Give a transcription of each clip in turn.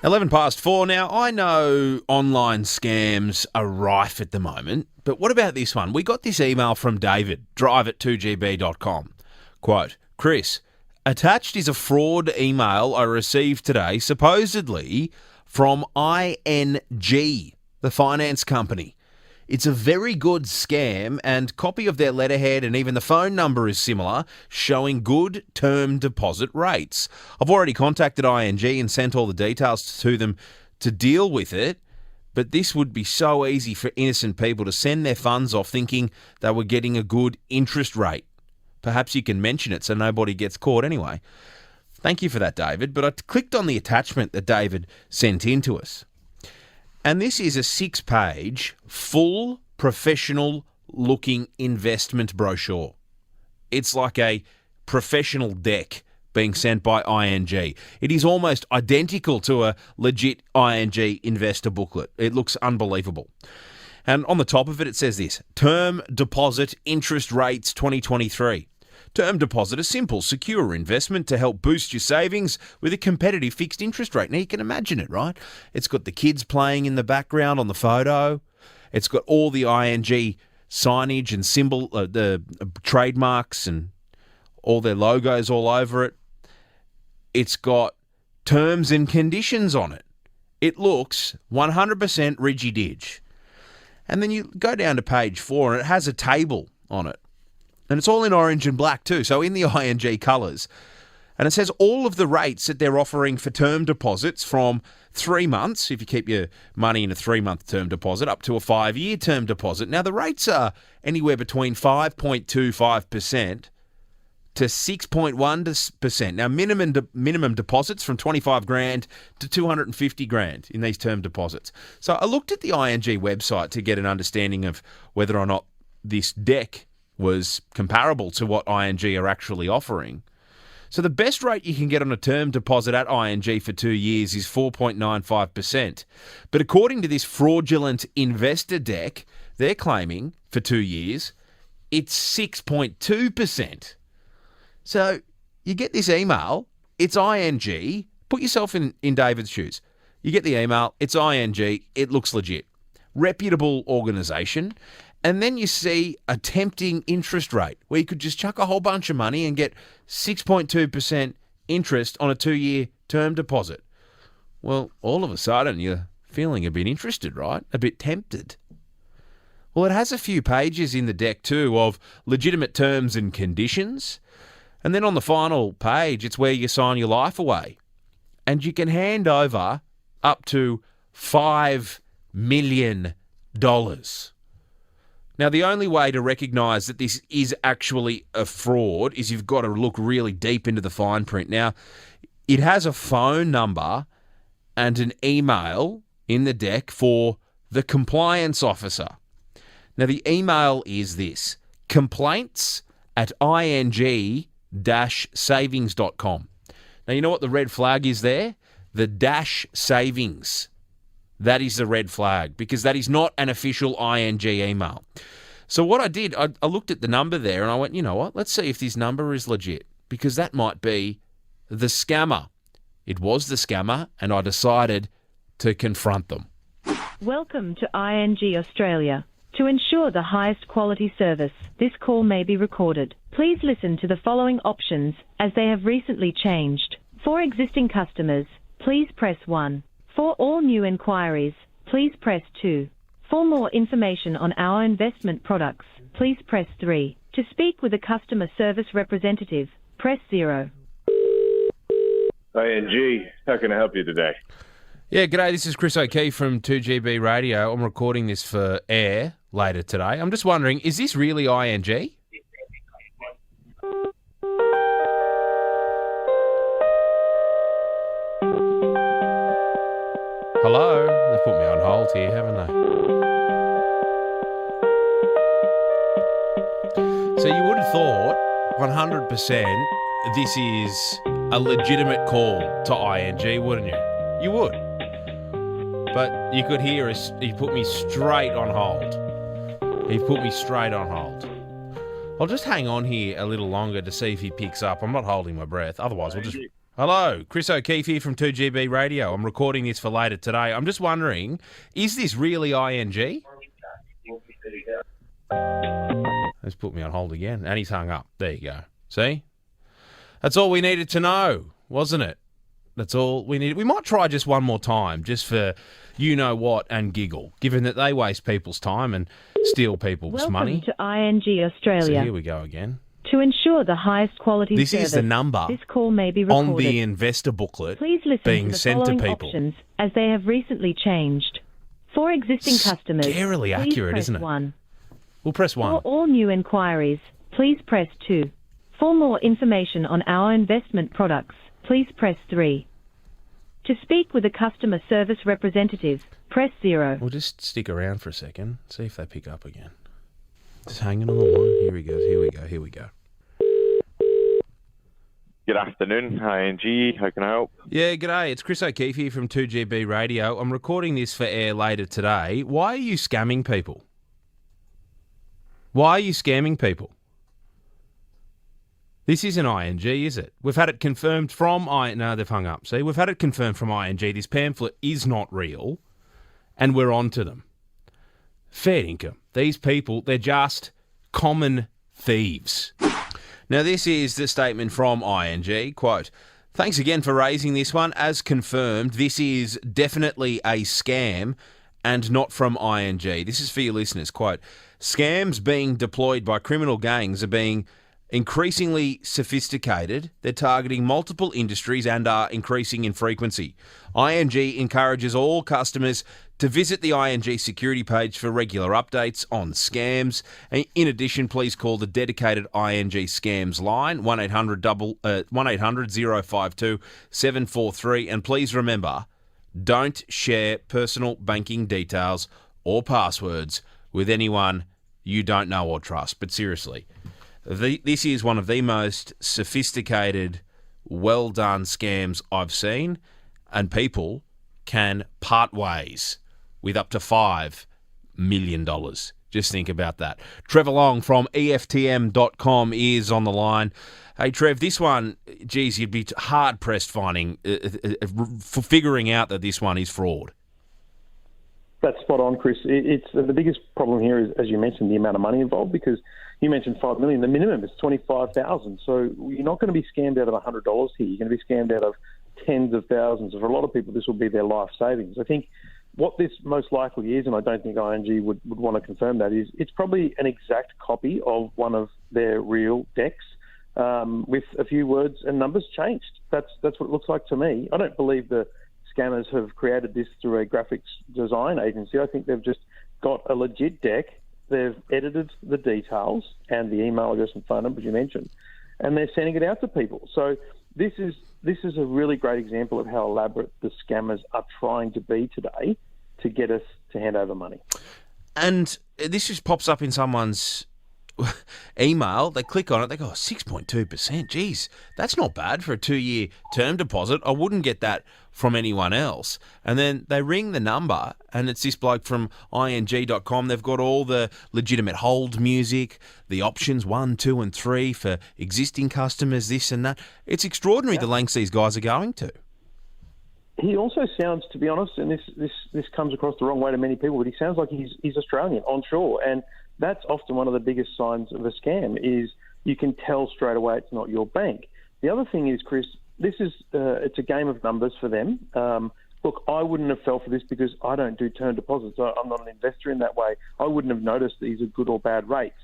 11 past 4 now. I know online scams are rife at the moment, but what about this one? We got this email from David, drive@2gb.com. Quote, Chris, attached is a fraud email I received today, supposedly from ING, the finance company. It's a very good scam, and copy of their letterhead and even the phone number is similar, showing good term deposit rates. I've already contacted ING and sent all the details to them to deal with it, but this would be so easy for innocent people to send their funds off thinking they were getting a good interest rate. Perhaps you can mention it so nobody gets caught anyway. Thank you for that, David, but I clicked on the attachment that David sent in to us. And this is a 6-page, full, professional-looking investment brochure. It's like a professional deck being sent by ING. It is almost identical to a legit ING investor booklet. It looks unbelievable. And on the top of it, it says this, Term Deposit Interest Rates 2023. Term deposit, a simple, secure investment to help boost your savings with a competitive fixed interest rate. Now, you can imagine it, right? It's got the kids playing in the background on the photo. It's got all the ING signage and symbol, the trademarks and all their logos all over it. It's got terms and conditions on it. It looks 100% ridgy-dig. And then you go down to page 4 and it has a table on it. And it's all in orange and black too, so in the ING colours. And it says all of the rates that they're offering for term deposits from 3 months, if you keep your money in a 3-month term deposit, up to a 5-year term deposit. Now, the rates are anywhere between 5.25% to 6.1%. Now, minimum deposits from 25 grand to 250 grand in these term deposits. So I looked at the ING website to get an understanding of whether or not this deck was comparable to what ING are actually offering. So the best rate you can get on a term deposit at ING for 2 years is 4.95%. But according to this fraudulent investor deck, they're claiming for 2 years, it's 6.2%. So you get this email, it's ING, put yourself in David's shoes. You get the email, it's ING, it looks legit. Reputable organisation. And then you see a tempting interest rate where you could just chuck a whole bunch of money and get 6.2% interest on a 2-year term deposit. Well, all of a sudden you're feeling a bit interested, right? A bit tempted. Well, it has a few pages in the deck too of legitimate terms and conditions. And then on the final page, it's where you sign your life away. And you can hand over up to $5 million. Now, the only way to recognise that this is actually a fraud is you've got to look really deep into the fine print. Now, it has a phone number and an email in the deck for the compliance officer. Now, the email is this, complaints@ing-savings.com. Now, you know what the red flag is there? The dash savings. That is the red flag because that is not an official ING email. So what I did, I looked at the number there and I went, you know what, let's see if this number is legit because that might be the scammer. It was the scammer and I decided to confront them. Welcome to ING Australia. To ensure the highest quality service, this call may be recorded. Please listen to the following options as they have recently changed. For existing customers, please press 1. For all new inquiries, please press 2. For more information on our investment products, please press 3. To speak with a customer service representative, press 0. ING, how can I help you today? Yeah, g'day, this is Chris O'Keefe from 2GB Radio. I'm recording this for air later today. I'm just wondering, is this really ING? Hello? They've put me on hold here, haven't they? So you would have thought 100% this is a legitimate call to ING, wouldn't you? You would. But you could hear us, he put me straight on hold. He put me straight on hold. I'll just hang on here a little longer to see if he picks up. I'm not holding my breath. Otherwise, we'll just... Hello, Chris O'Keefe here from 2GB Radio. I'm recording this for later today. I'm just wondering, is this really ING? Let's put me on hold again. And he's hung up. There you go. See? That's all we needed to know, wasn't it? That's all we needed. We might try just one more time, just for you-know-what and giggle, given that they waste people's time and steal people's money. Welcome to ING Australia. So here we go again. To ensure the highest quality This service, is the number this call may be recorded. on the investor booklet Please listen being to the sent to following people. options as they have recently changed. For existing customers, Scarily please accurate, press isn't it? 1. We'll press 1. For all new inquiries, please press 2. For more information on our investment products, please press 3. To speak with a customer service representative, press 0. We'll just stick around for a second, see if they pick up again. Just hanging on the line. Here he goes. Here we go. Good afternoon, ING. How can I help? Yeah, g'day. It's Chris O'Keefe here from 2GB Radio. I'm recording this for air later today. Why are you scamming people? Why are you scamming people? This isn't ING, is it? We've had it confirmed from No, they've hung up. See, we've had it confirmed from ING. This pamphlet is not real, and we're on to them. Fair income. These people, they're just common thieves. Now, this is the statement from ING, quote, "Thanks again for raising this one. As confirmed, this is definitely a scam and not from ING." This is for your listeners, quote, "Scams being deployed by criminal gangs are being increasingly sophisticated. They're targeting multiple industries and are increasing in frequency. ING encourages all customers to visit the ING security page for regular updates on scams. In addition, please call the dedicated ING scams line, 1-800-052-743. And please remember, don't share personal banking details or passwords with anyone you don't know or trust." But seriously, this is one of the most sophisticated, well-done scams I've seen, and people can part ways with up to $5 million. Just think about that. Trevor Long from EFTM.com is on the line. Hey, Trev, this one, geez, you'd be hard-pressed figuring out that this one is fraud. That's spot on, Chris. It's the biggest problem here is, as you mentioned, the amount of money involved, because you mentioned $5 million. The minimum is $25,000. So you're not going to be scammed out of $100 here. You're going to be scammed out of tens of thousands. For a lot of people, this will be their life savings. I think what this most likely is, and I don't think ING would want to confirm that, is it's probably an exact copy of one of their real decks with a few words and numbers changed. That's what it looks like to me. I don't believe the scammers have created this through a graphics design agency. I think they've just got a legit deck. They've edited the details and the email address and phone numbers you mentioned, and they're sending it out to people. So this is a really great example of how elaborate the scammers are trying to be today to get us to hand over money. And this just pops up in someone's email. They click on it. They go, 6.2%. Geez, that's not bad for a 2-year term deposit. I wouldn't get that from anyone else. And then they ring the number, and it's this bloke from ING.com. They've got all the legitimate hold music, the options 1, 2, and 3 for existing customers, this and that. It's extraordinary the lengths these guys are going to. He also sounds, to be honest, and this comes across the wrong way to many people, but he sounds like he's Australian, onshore, and that's often one of the biggest signs of a scam, is you can tell straight away it's not your bank. The other thing is, Chris, this is it's a game of numbers for them. Look, I wouldn't have fell for this because I don't do term deposits. I'm not an investor in that way. I wouldn't have noticed these are good or bad rates.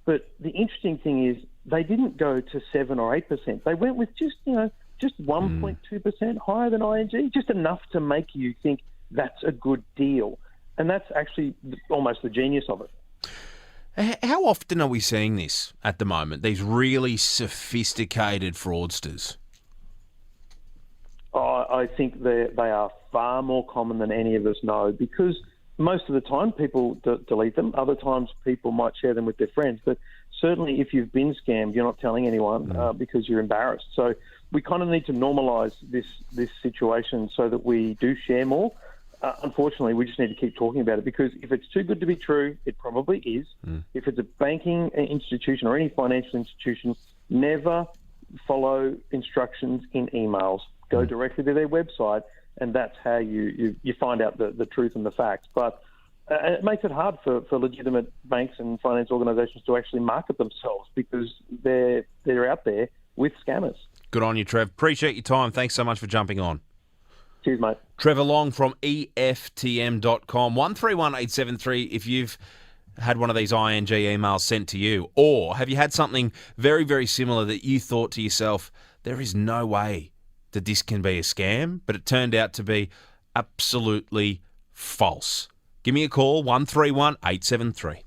But the interesting thing is they didn't go to 7 or 8%. They went with just 1.2% higher than ING, just enough to make you think that's a good deal. And that's actually almost the genius of it. How often are we seeing this at the moment, these really sophisticated fraudsters? I think they are far more common than any of us know, because most of the time people delete them. Other times people might share them with their friends. But certainly if you've been scammed, you're not telling anyone because you're embarrassed. So we kind of need to normalise this situation so that we do share more. Unfortunately, we just need to keep talking about it, because if it's too good to be true, it probably is. If it's a banking institution or any financial institution, never follow instructions in emails. Go directly to their website, and that's how you find out the truth and the facts. But it makes it hard for legitimate banks and finance organisations to actually market themselves because they're out there with scammers. Good on you, Trev. Appreciate your time. Thanks so much for jumping on. Cheers, mate. Trevor Long from EFTM.com. 131873 if you've had one of these ING emails sent to you, or have you had something very, very similar that you thought to yourself, there is no way that this can be a scam, but it turned out to be absolutely false. Give me a call, 131873.